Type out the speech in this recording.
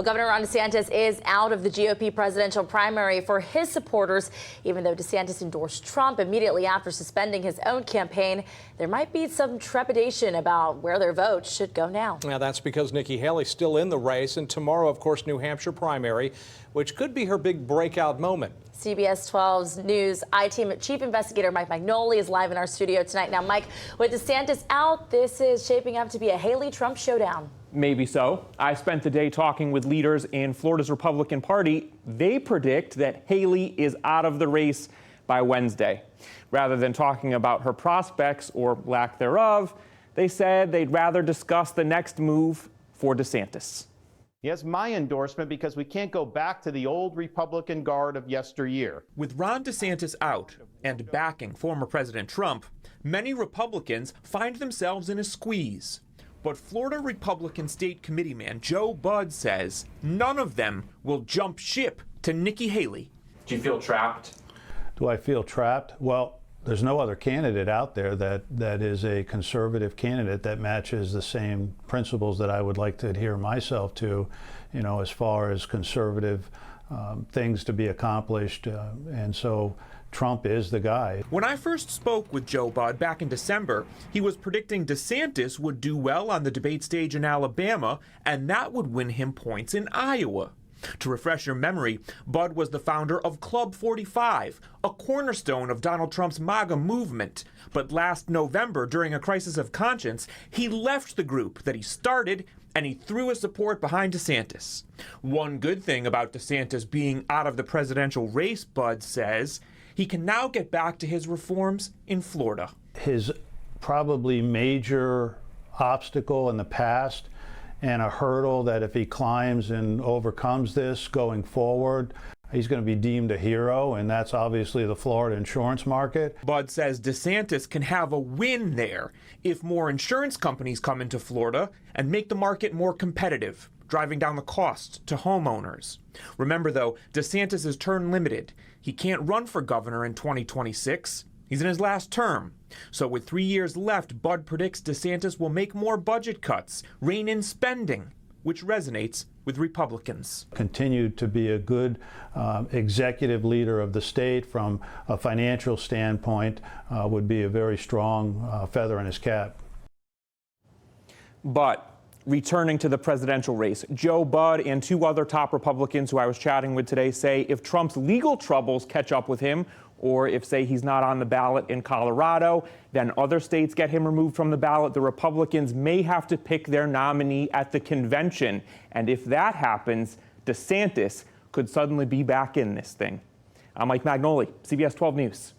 Well, Governor Ron DeSantis is out of the GOP presidential primary for his supporters. Even though DeSantis endorsed Trump immediately after suspending his own campaign, there might be some trepidation about where their votes should go now. Now, that's because Nikki Haley's still in the race, and tomorrow, of course, New Hampshire primary, which could be her big breakout moment. CBS 12's News I-Team Chief Investigator Mike Magnoli is live in our studio tonight. Now, Mike, with DeSantis out, this is shaping up to be a Haley-Trump showdown. Maybe so. I spent the day talking with leaders in Florida's Republican Party. They predict that Haley is out of the race by Wednesday. Rather than talking about her prospects or lack thereof, they said they'd rather discuss the next move for DeSantis. He has my endorsement because we can't go back to the old Republican guard of yesteryear. With Ron DeSantis out and backing former President Trump, many Republicans find themselves in a squeeze. But Florida Republican State Committeeman Joe Budd says none of them will jump ship to Nikki Haley. Do you feel trapped? Do I feel trapped? Well, there's no other candidate out there that is a conservative candidate that matches the same principles that I would like to adhere myself to, you know, as far as conservative things to be accomplished. And so Trump is the guy. When I first spoke with Joe Budd back in December, he was predicting DeSantis would do well on the debate stage in Alabama, and that would win him points in Iowa. To refresh your memory, Budd was the founder of Club 45, a cornerstone of Donald Trump's MAGA movement. But last November, during a crisis of conscience, he left the group that he started and he threw his support behind DeSantis. One good thing about DeSantis being out of the presidential race, Budd says, he can now get back to his reforms in Florida. His probably major obstacle in the past and a hurdle that if he climbs and overcomes this going forward, he's going to be deemed a hero, and that's obviously the Florida insurance market. Budd says DeSantis can have a win there if more insurance companies come into Florida and make the market more competitive, driving down the cost to homeowners. Remember, though, DeSantis is term limited. He can't run for governor in 2026. He's in his last term. So with 3 years left, Budd predicts DeSantis will make more budget cuts, rein in spending, which resonates with Republicans. Continue to be a good executive leader of the state from a financial standpoint would be a very strong feather in his cap. But returning to the presidential race, Joe Budd and two other top Republicans who I was chatting with today say if Trump's legal troubles catch up with him, or if, say, he's not on the ballot in Colorado, then other states get him removed from the ballot, the Republicans may have to pick their nominee at the convention. And if that happens, DeSantis could suddenly be back in this thing. I'm Mike Magnoli, CBS 12 News.